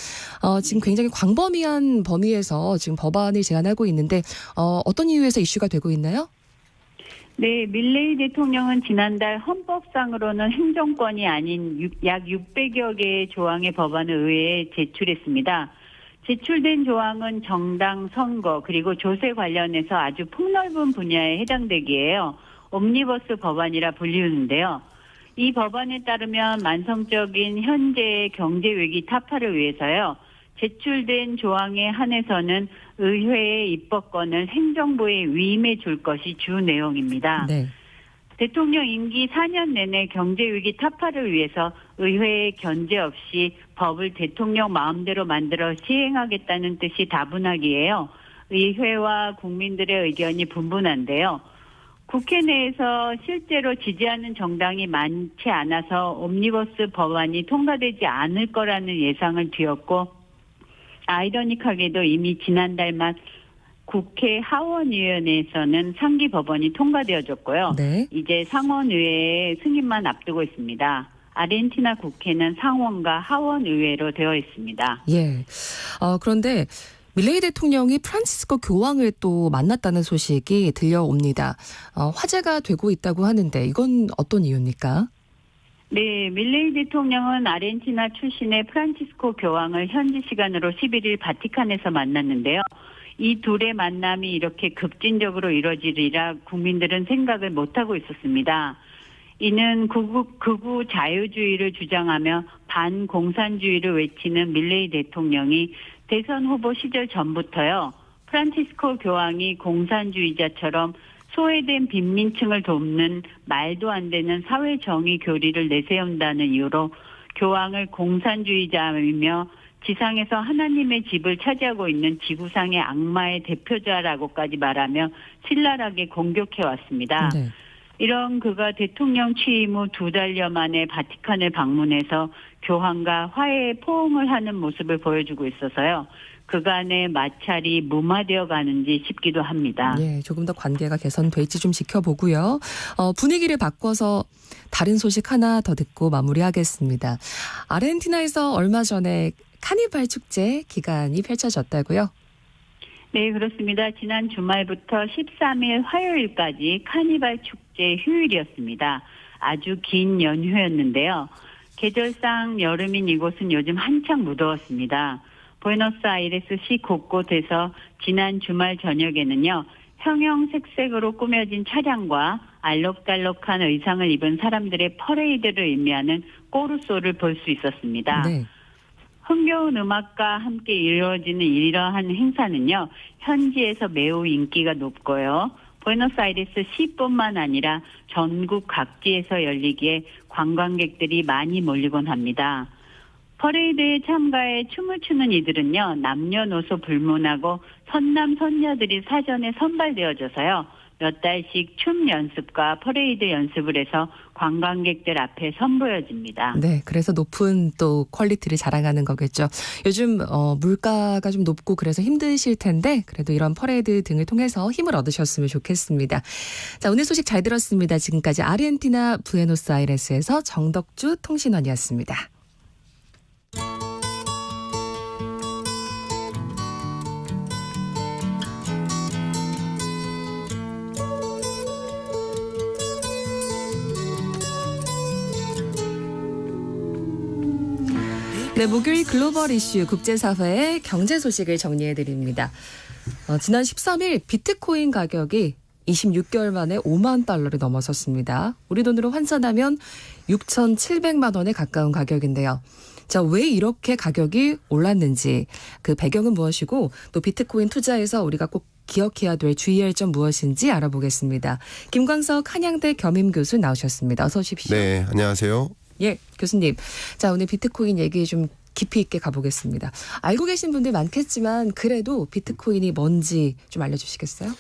지금 굉장히 광범위한 범위에서 지금 법안을 제안하고 있는데 어떤 이유에서 이슈가 되고 있나요? 네, 밀레이 대통령은 지난달 헌법상으로는 행정권이 아닌 약 600여 개의 조항의 법안을 의회에 제출했습니다. 제출된 조항은 정당 선거 그리고 조세 관련해서 아주 폭넓은 분야에 해당되기에요. 옴니버스 법안이라 불리우는데요. 이 법안에 따르면 만성적인 현재의 경제 위기 타파를 위해서요. 제출된 조항에 한해서는 의회의 입법권을 행정부에 위임해 줄 것이 주 내용입니다. 네. 대통령 임기 4년 내내 경제위기 타파를 위해서 의회의 견제 없이 법을 대통령 마음대로 만들어 시행하겠다는 뜻이 다분하기에요. 의회와 국민들의 의견이 분분한데요. 국회 내에서 실제로 지지하는 정당이 많지 않아서 옴니버스 법안이 통과되지 않을 거라는 예상을 뒤엎고 아이러니하게도 이미 지난달 말 국회 하원위원회에서는 상기 법안이 통과되어졌고요. 네. 이제 상원의회의 승인만 앞두고 있습니다. 아르헨티나 국회는 상원과 하원의회로 되어 있습니다. 예. 그런데 밀레이 대통령이 프란치스코 교황을 또 만났다는 소식이 들려옵니다. 화제가 되고 있다고 하는데 이건 어떤 이유입니까? 네, 밀레이 대통령은 아르헨티나 출신의 프란치스코 교황을 현지 시간으로 11일 바티칸에서 만났는데요. 이 둘의 만남이 이렇게 급진적으로 이뤄지리라 국민들은 생각을 못하고 있었습니다. 이는 극우 자유주의를 주장하며 반공산주의를 외치는 밀레이 대통령이 대선 후보 시절 전부터요. 프란치스코 교황이 공산주의자처럼 소외된 빈민층을 돕는 말도 안 되는 사회 정의 교리를 내세운다는 이유로 교황을 공산주의자이며 지상에서 하나님의 집을 차지하고 있는 지구상의 악마의 대표자라고까지 말하며 신랄하게 공격해왔습니다. 네. 이런 그가 대통령 취임 후 2달여 만에 바티칸을 방문해서 교황과 화해의 포옹을 하는 모습을 보여주고 있어서요. 그간의 마찰이 무마되어 가는지 싶기도 합니다. 예, 조금 더 관계가 개선될지 좀 지켜보고요. 분위기를 바꿔서 다른 소식 하나 더 듣고 마무리하겠습니다. 아르헨티나에서 얼마 전에 카니발 축제 기간이 펼쳐졌다고요? 네, 그렇습니다. 지난 주말부터 13일 화요일까지 카니발 축제 휴일이었습니다. 아주 긴 연휴였는데요. 계절상 여름인 이곳은 요즘 한창 무더웠습니다. 부에노스아이레스시 곳곳에서 지난 주말 저녁에는요. 형형색색으로 꾸며진 차량과 알록달록한 의상을 입은 사람들의 퍼레이드를 의미하는 꼬르소를 볼 수 있었습니다. 네. 흥겨운 음악과 함께 이루어지는 이러한 행사는요, 현지에서 매우 인기가 높고요. 부에노스아이레스 시뿐만 아니라 전국 각지에서 열리기에 관광객들이 많이 몰리곤 합니다. 퍼레이드에 참가해 춤을 추는 이들은요, 남녀노소 불문하고 선남 선녀들이 사전에 선발되어져서요, 몇 달씩 춤 연습과 퍼레이드 연습을 해서 관광객들 앞에 선보여집니다. 네, 그래서 높은 또 퀄리티를 자랑하는 거겠죠. 요즘 물가가 좀 높고 그래서 힘드실 텐데 그래도 이런 퍼레이드 등을 통해서 힘을 얻으셨으면 좋겠습니다. 자, 오늘 소식 잘 들었습니다. 지금까지 아르헨티나 부에노스아이레스에서 정덕주 통신원이었습니다. 네, 목요일 글로벌 이슈 국제사회의 경제 소식을 정리해드립니다. 지난 13일 비트코인 가격이 26개월 만에 5만 달러를 넘어섰습니다. 우리 돈으로 환산하면 6,700만 원에 가까운 가격인데요. 자, 왜 이렇게 가격이 올랐는지, 그 배경은 무엇이고 또 비트코인 투자에서 우리가 꼭 기억해야 될 주의할 점 무엇인지 알아보겠습니다. 김광석 한양대 겸임교수 나오셨습니다. 어서 오십시오. 네, 안녕하세요. 예, 교수님. 자, 오늘 비트코인 얘기 좀 깊이 있게 가보겠습니다. 알고 계신 분들 많겠지만 그래도 비트코인이 뭔지 좀 알려주시겠어요?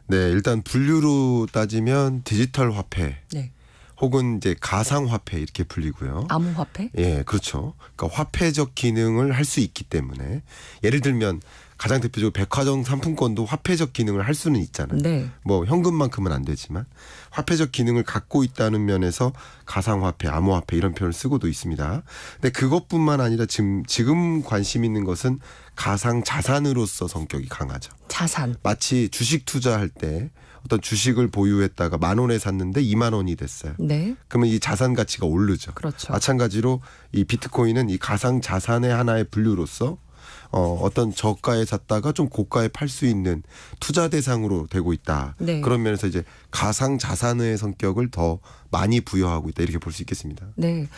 네, 일단 분류로 따지면 디지털 화폐 네. 혹은 이제 가상 화폐 이렇게 불리고요. 암호화폐? 예, 그렇죠. 그러니까 화폐적 기능을 할 수 있기 때문에 예를 들면 가장 대표적으로 백화점 상품권도 화폐적 기능을 할 수는 있잖아요. 네. 뭐 현금만큼은 안 되지만 화폐적 기능을 갖고 있다는 면에서 가상화폐, 암호화폐 이런 표현을 쓰고도 있습니다. 근데 그것뿐만 아니라 지금 관심 있는 것은 가상 자산으로서 성격이 강하죠. 자산. 마치 주식 투자할 때 어떤 주식을 보유했다가 10,000원에 샀는데 20,000원이 됐어요. 네. 그러면 이 자산 가치가 오르죠. 그렇죠. 마찬가지로 이 비트코인은 이 가상 자산의 하나의 분류로서 어떤 저가에 샀다가 좀 고가에 팔 수 있는 투자 대상으로 되고 있다. 네. 그런 면에서 이제 가상 자산의 성격을 더 많이 부여하고 있다. 이렇게 볼 수 있겠습니다. 네.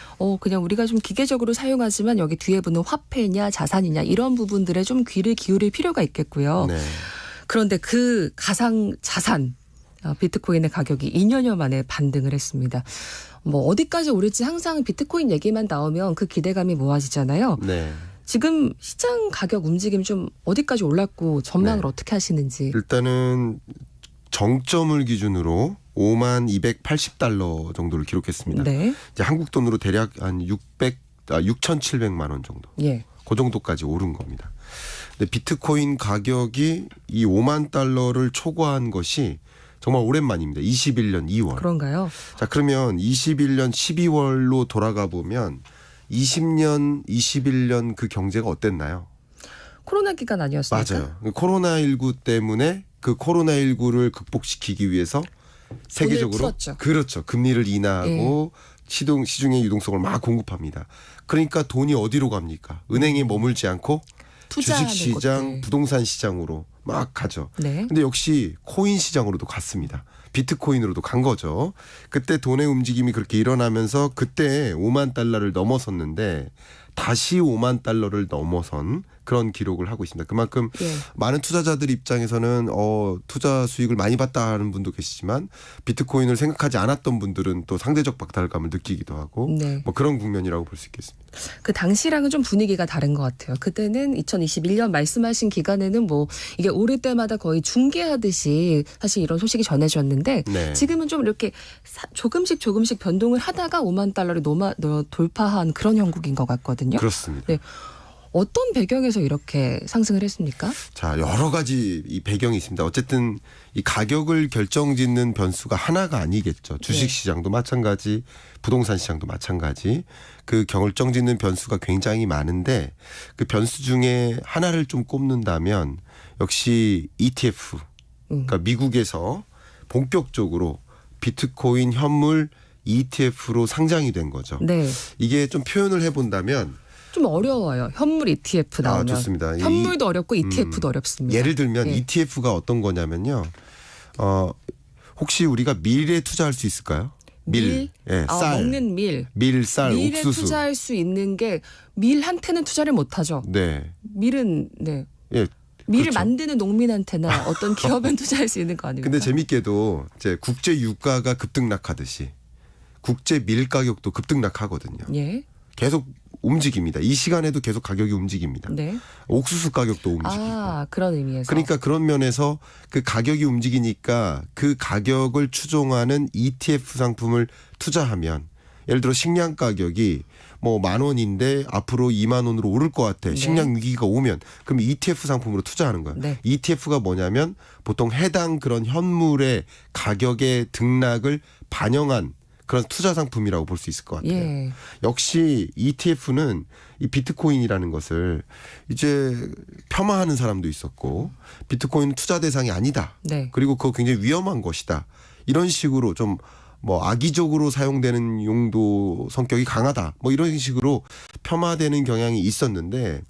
그냥 우리가 좀 기계적으로 사용하지만 여기 뒤에 붙는 화폐냐 자산이냐 이런 부분들에 좀 귀를 기울일 필요가 있겠고요. 네. 그런데 그 가상 자산 비트코인의 가격이 2년여 만에 반등을 했습니다. 뭐 어디까지 오를지 항상 비트코인 얘기만 나오면 그 기대감이 모아지잖아요. 네. 지금 시장 가격 움직임 좀 어디까지 올랐고 전망을 네. 어떻게 하시는지. 일단은 정점을 기준으로 52,280달러 정도를 기록했습니다. 네. 이제 한국 돈으로 대략 한 6,700만 원 정도. 예. 그 정도까지 오른 겁니다. 근데 비트코인 가격이 이 5만 달러를 초과한 것이 정말 오랜만입니다. 21년 2월. 그런가요? 자, 그러면 21년 12월로 돌아가 보면 20년, 21년 그 경제가 어땠나요? 코로나 기간 아니었습니까? 맞아요. 코로나19 때문에 그 코로나19를 극복시키기 위해서 세계적으로 풀었죠. 그렇죠. 금리를 인하하고 시중의 유동성을 막 공급합니다. 그러니까 돈이 어디로 갑니까? 은행에 머물지 않고 투자하는 주식시장, 곳들. 부동산 시장으로 막 가죠. 네. 근데 역시 코인 시장으로도 갔습니다. 비트코인으로도 간 거죠. 그때 돈의 움직임이 그렇게 일어나면서 그때 5만 달러를 넘어섰는데 다시 5만 달러를 넘어선 그런 기록을 하고 있습니다. 그만큼 예. 많은 투자자들 입장에서는 투자 수익을 많이 봤다 하는 분도 계시지만 비트코인을 생각하지 않았던 분들은 또 상대적 박탈감을 느끼기도 하고 네. 뭐 그런 국면이라고 볼 수 있겠습니다. 그 당시랑은 좀 분위기가 다른 것 같아요. 그때는 2021년 말씀하신 기간에는 뭐 이게 오를 때마다 거의 중계하듯이 사실 이런 소식이 전해졌는데 네. 지금은 좀 이렇게 조금씩 변동을 하다가 5만 달러를 돌파한 그런 형국인 것 같거든요. 그렇습니다. 네. 어떤 배경에서 이렇게 상승을 했습니까? 자, 여러 가지 이 배경이 있습니다. 어쨌든 이 가격을 결정짓는 변수가 하나가 아니겠죠. 주식시장도 마찬가지, 부동산 시장도 마찬가지. 그 결정짓는 변수가 굉장히 많은데 그 변수 중에 하나를 좀 꼽는다면 역시 ETF, 그러니까 미국에서 본격적으로 비트코인 현물 ETF로 상장이 된 거죠. 네. 이게 좀 표현을 해본다면 좀 어려워요. 현물 ETF 나오면. 좋습니다. 현물도 어렵고 ETF도 어렵습니다. 예를 들면 예. ETF가 어떤 거냐면요. 혹시 우리가 미래에 투자할 수 있을까요? 밀, 예, 쌀, 먹는 밀. 밀, 쌀, 밀에 옥수수. 투자할 수 있는 게 밀한테는 투자를 못하죠. 네, 밀은 네. 예. 밀을 그렇죠. 만드는 농민한테나 어떤 기업엔 투자할 수 있는 거 아닙니까? 근데 재밌게도 이제 국제 유가가 급등락하듯이 국제 밀 가격도 급등락하거든요. 예. 계속 움직입니다. 이 시간에도 계속 가격이 움직입니다. 네. 옥수수 가격도 움직이고. 아, 그런 의미에서. 그러니까 그런 면에서 그 가격이 움직이니까 그 가격을 추종하는 ETF 상품을 투자하면 예를 들어 식량 가격이 뭐 10,000원인데 앞으로 20,000원으로 오를 것 같아. 네. 식량 위기가 오면 그럼 ETF 상품으로 투자하는 거예요. 네. ETF가 뭐냐면 보통 해당 그런 현물의 가격의 등락을 반영한 그런 투자 상품이라고 볼 수 있을 것 같아요. 예. 역시 ETF는 이 비트코인이라는 것을 이제 폄하하는 사람도 있었고 비트코인은 투자 대상이 아니다. 네. 그리고 그거 굉장히 위험한 것이다. 이런 식으로 좀 뭐 악의적으로 사용되는 용도 성격이 강하다. 뭐 이런 식으로 폄하되는 경향이 있었는데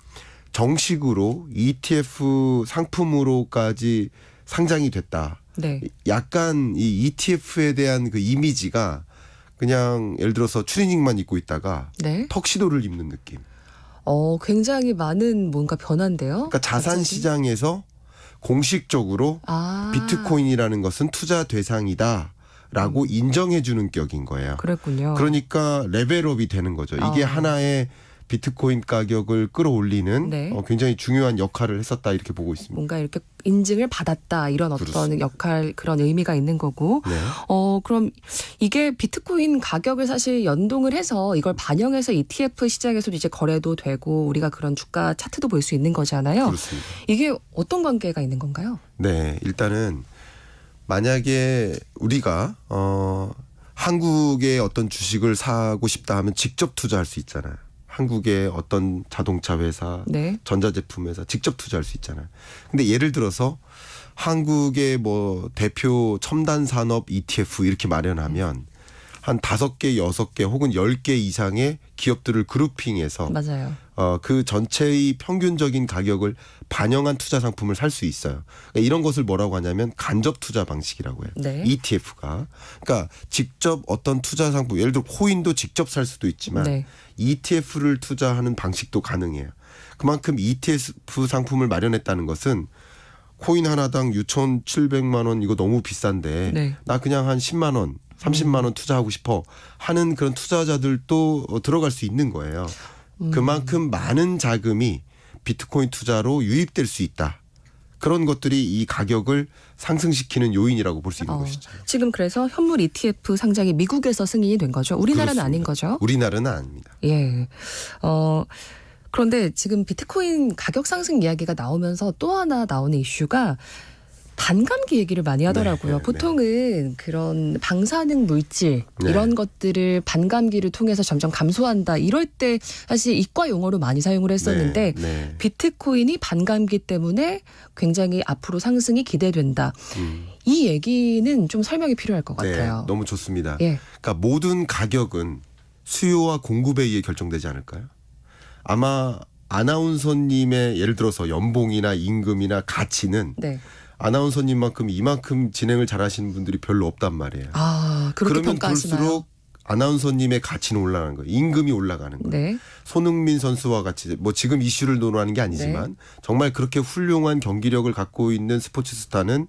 정식으로 ETF 상품으로까지 상장이 됐다. 네. 약간 이 ETF에 대한 그 이미지가 그냥 예를 들어서 추리닝만 입고 있다가 네. 턱시도를 입는 느낌. 굉장히 많은 뭔가 변화인데요. 그러니까 자산 갑자기? 시장에서 공식적으로 아. 비트코인이라는 것은 투자 대상이다라고 인정해 주는 격인 거예요. 그랬군요. 그러니까 레벨업이 되는 거죠. 이게 하나의 비트코인 가격을 끌어올리는 네. 굉장히 중요한 역할을 했었다 이렇게 보고 있습니다. 뭔가 이렇게 인증을 받았다 이런 어떤 그렇습니다. 역할 그런 의미가 있는 거고 네. 그럼 이게 비트코인 가격을 사실 연동을 해서 이걸 반영해서 ETF 시장에서도 이제 거래도 되고 우리가 그런 주가 차트도 볼 수 있는 거잖아요. 그렇습니다. 이게 어떤 관계가 있는 건가요? 네, 일단은 만약에 우리가 한국의 어떤 주식을 사고 싶다 하면 직접 투자할 수 있잖아요. 한국의 어떤 자동차 회사, 네. 전자제품 회사 직접 투자할 수 있잖아요. 근데 예를 들어서 한국의 뭐 대표 첨단 산업 ETF 이렇게 마련하면 한 5개, 6개 혹은 10개 이상의 기업들을 그룹핑해서 맞아요. 그 전체의 평균적인 가격을 반영한 투자 상품을 살 수 있어요. 그러니까 이런 것을 뭐라고 하냐면 간접 투자 방식이라고 해요. 네. ETF가. 그러니까 직접 어떤 투자 상품, 예를 들어 코인도 직접 살 수도 있지만 네. ETF를 투자하는 방식도 가능해요. 그만큼 ETF 상품을 마련했다는 것은 코인 하나당 6,700만 원 이거 너무 비싼데 네. 나 그냥 한 10만 원, 30만 원 투자하고 싶어 하는 그런 투자자들도 들어갈 수 있는 거예요. 그만큼 많은 자금이 비트코인 투자로 유입될 수 있다. 그런 것들이 이 가격을 상승시키는 요인이라고 볼 수 있는 것이죠. 지금 그래서 현물 ETF 상장이 미국에서 승인이 된 거죠. 우리나라는 그렇습니다. 아닌 거죠. 우리나라는 아닙니다. 예. 그런데 지금 비트코인 가격 상승 이야기가 나오면서 또 하나 나오는 이슈가 반감기 얘기를 많이 하더라고요. 네. 보통은 그런 방사능 물질 네. 이런 것들을 반감기를 통해서 점점 감소한다. 이럴 때 사실 이과 용어로 많이 사용을 했었는데 네. 비트코인이 반감기 때문에 굉장히 앞으로 상승이 기대된다. 이 얘기는 좀 설명이 필요할 것 같아요. 네. 너무 좋습니다. 예. 그러니까 모든 가격은 수요와 공급에 의해 결정되지 않을까요? 아마 아나운서님의 예를 들어서 연봉이나 임금이나 가치는 네. 아나운서님만큼 이만큼 진행을 잘하시는 분들이 별로 없단 말이에요. 아, 그렇게 그러면 평가하시나요? 볼수록 아나운서님의 가치는 올라가는 거예요. 임금이 올라가는 거예요. 네. 손흥민 선수와 같이 뭐 지금 이슈를 논하는 게 아니지만 정말 그렇게 훌륭한 경기력을 갖고 있는 스포츠 스타는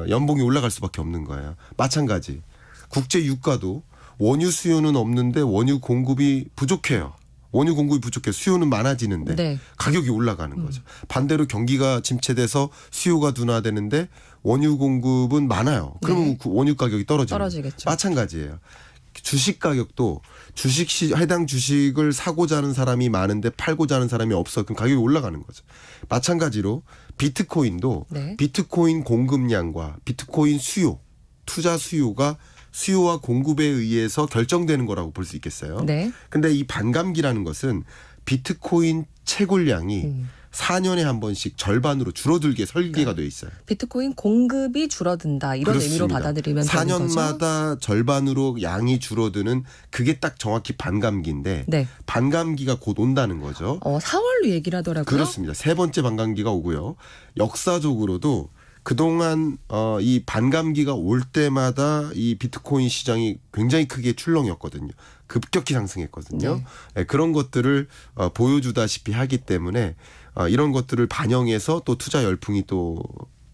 연봉이 올라갈 수밖에 없는 거예요. 마찬가지 국제 유가도 원유 수요는 없는데 원유 공급이 부족해요. 원유 공급이 부족해 수요는 많아지는데 네. 가격이 올라가는 거죠. 반대로 경기가 침체돼서 수요가 둔화되는데 원유 공급은 많아요. 그러면 네. 그 원유 가격이 떨어지겠죠. 마찬가지예요. 주식 가격도 해당 주식을 사고자 하는 사람이 많은데 팔고자 하는 사람이 없어. 그럼 가격이 올라가는 거죠. 마찬가지로 비트코인도 네. 비트코인 공급량과 비트코인 수요, 투자 수요가 수요와 공급에 의해서 결정되는 거라고 볼 수 있겠어요. 네. 근데 이 반감기라는 것은 비트코인 채굴량이 4년에 한 번씩 절반으로 줄어들게 설계가 돼 있어요. 비트코인 공급이 줄어든다 이런 그렇습니다. 의미로 받아들이면 되는 거죠. 4년마다 절반으로 양이 줄어드는 그게 딱 정확히 반감기인데 네. 반감기가 곧 온다는 거죠. 4월로 얘기를 하더라고요. 그렇습니다. 세 번째 반감기가 오고요. 역사적으로도 그동안 이 반감기가 올 때마다 이 비트코인 시장이 굉장히 크게 출렁였거든요. 급격히 상승했거든요. 네, 그런 것들을 보여주다시피 하기 때문에 이런 것들을 반영해서 또 투자 열풍이 또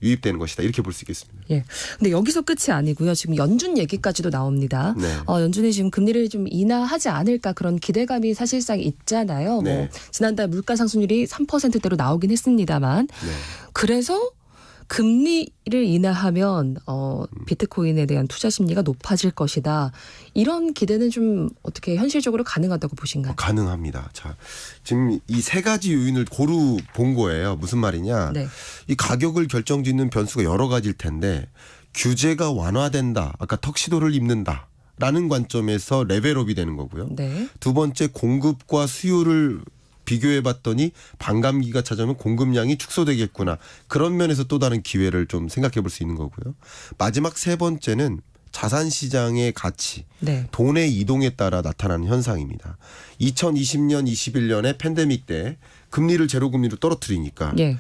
유입되는 것이다. 이렇게 볼 수 있겠습니다. 예. 근데 여기서 끝이 아니고요. 지금 연준 얘기까지도 나옵니다. 네. 연준이 지금 금리를 좀 인하하지 않을까 그런 기대감이 사실상 있잖아요. 네. 뭐 지난달 물가 상승률이 3%대로 나오긴 했습니다만 네. 그래서 금리를 인하하면 비트코인에 대한 투자 심리가 높아질 것이다. 이런 기대는 좀 어떻게 현실적으로 가능하다고 보신가요? 가능합니다. 자, 지금 이 세 가지 요인을 고루 본 거예요. 무슨 말이냐? 네. 이 가격을 결정짓는 변수가 여러 가지일 텐데 규제가 완화된다. 아까 턱시도를 입는다. 라는 관점에서 레벨업이 되는 거고요. 네. 두 번째 공급과 수요를 비교해 봤더니 반감기가 찾아오면 공급량이 축소되겠구나. 그런 면에서 또 다른 기회를 좀 생각해 볼 수 있는 거고요. 마지막 세 번째는 자산 시장의 가치, 네. 돈의 이동에 따라 나타나는 현상입니다. 2020년, 21년에 팬데믹 때 금리를 제로 금리로 떨어뜨리니까 예.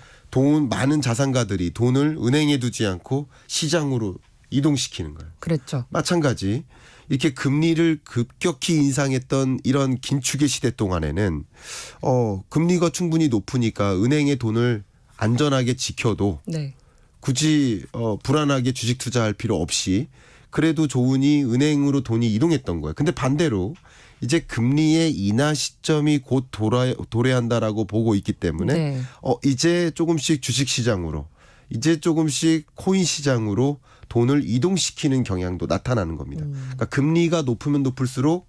많은 자산가들이 돈을 은행에 두지 않고 시장으로 이동시키는 거예요. 그랬죠. 마찬가지 이렇게 금리를 급격히 인상했던 이런 긴축의 시대 동안에는 금리가 충분히 높으니까 은행에 돈을 안전하게 지켜도 네. 굳이 불안하게 주식 투자할 필요 없이 그래도 좋으니 은행으로 돈이 이동했던 거예요. 근데 반대로 이제 금리의 인하 시점이 곧 도래한다라고 보고 있기 때문에 네. 이제 조금씩 주식 시장으로 이제 조금씩 코인 시장으로 돈을 이동시키는 경향도 나타나는 겁니다. 그러니까 금리가 높으면 높을수록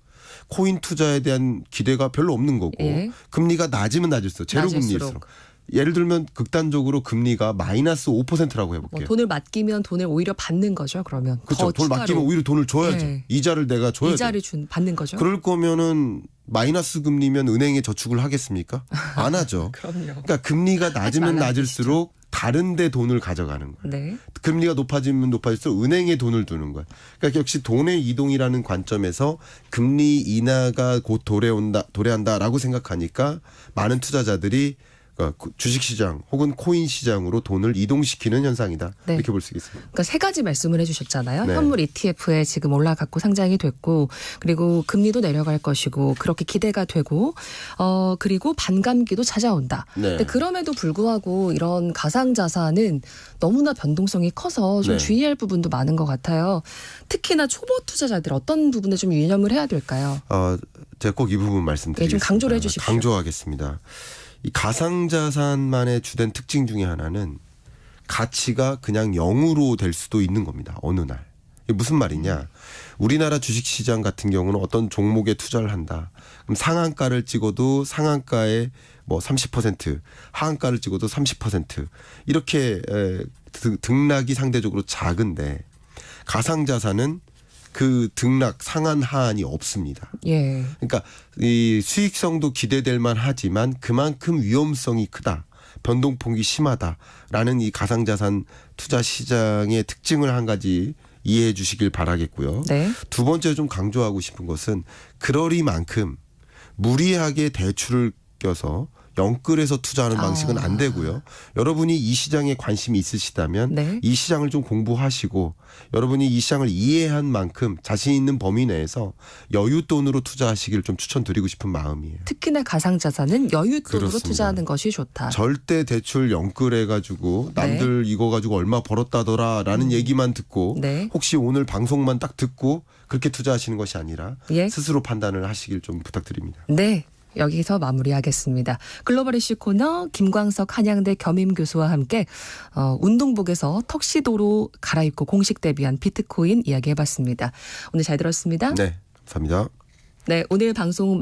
코인 투자에 대한 기대가 별로 없는 거고 예. 금리가 낮으면 낮을수록 제로 금리일수록 예를 들면 극단적으로 금리가 마이너스 5%라고 해볼게요. 돈을 맡기면 돈을 오히려 받는 거죠. 그러면 그렇죠. 더 돈을 추가로. 맡기면 오히려 돈을 줘야죠. 네. 이자를 내가 줘야죠. 이자를 받는 거죠. 그럴 거면은 마이너스 금리면 은행에 저축을 하겠습니까? 안 하죠. 그럼요. 그러니까 금리가 낮으면 말아야 낮을수록 다른 데 돈을 가져가는 거예요. 네. 금리가 높아지면 높아질수록 은행에 돈을 두는 거예요. 그러니까 역시 돈의 이동이라는 관점에서 금리 인하가 곧 도래한다라고 생각하니까 많은 투자자들이 주식시장 혹은 코인 시장으로 돈을 이동시키는 현상이다. 네. 이렇게 볼 수 있습니다. 그러니까 세 가지 말씀을 해주셨잖아요. 네. 현물 ETF에 지금 올라갔고 상장이 됐고 그리고 금리도 내려갈 것이고 그렇게 기대가 되고 그리고 반감기도 찾아온다. 네. 근데 그럼에도 불구하고 이런 가상자산은 너무나 변동성이 커서 좀 네. 주의할 부분도 많은 것 같아요. 특히나 초보 투자자들 어떤 부분에 좀 유념을 해야 될까요? 제가 꼭 이 부분 말씀드리겠습니다. 네, 좀 강조를 해주십시오. 강조하겠습니다. 이 가상자산만의 주된 특징 중에 하나는 가치가 그냥 0으로 될 수도 있는 겁니다. 어느 날. 이게 무슨 말이냐. 우리나라 주식시장 같은 경우는 어떤 종목에 투자를 한다. 그럼 상한가를 찍어도 상한가의 뭐 30%, 하한가를 찍어도 30% 이렇게 등락이 상대적으로 작은데 가상자산은 그 등락 상한 하한이 없습니다. 예. 그러니까 이 수익성도 기대될 만하지만 그만큼 위험성이 크다. 변동폭이 심하다라는 이 가상자산 투자 시장의 특징을 한 가지 이해해 주시길 바라겠고요. 네. 두 번째 좀 강조하고 싶은 것은 그러리만큼 무리하게 대출을 껴서 영끌해서 투자하는 방식은 안 되고요. 여러분이 이 시장에 관심이 있으시다면 네. 이 시장을 좀 공부하시고 여러분이 이 시장을 이해한 만큼 자신 있는 범위 내에서 여윳돈으로 투자하시길 좀 추천드리고 싶은 마음이에요. 특히나 가상자산은 여윳돈으로 그렇습니다. 투자하는 것이 좋다. 절대 대출 영끌해가지고 네. 남들 이거 가지고 얼마 벌었다더라라는 얘기만 듣고 네. 혹시 오늘 방송만 딱 듣고 그렇게 투자하시는 것이 아니라 예. 스스로 판단을 하시길 좀 부탁드립니다. 네. 여기서 마무리하겠습니다. 글로벌 이슈 코너 김광석 한양대 겸임교수와 함께 운동복에서 턱시도로 갈아입고 공식 데뷔한 비트코인 이야기해봤습니다. 오늘 잘 들었습니다. 네, 감사합니다. 네, 오늘 방송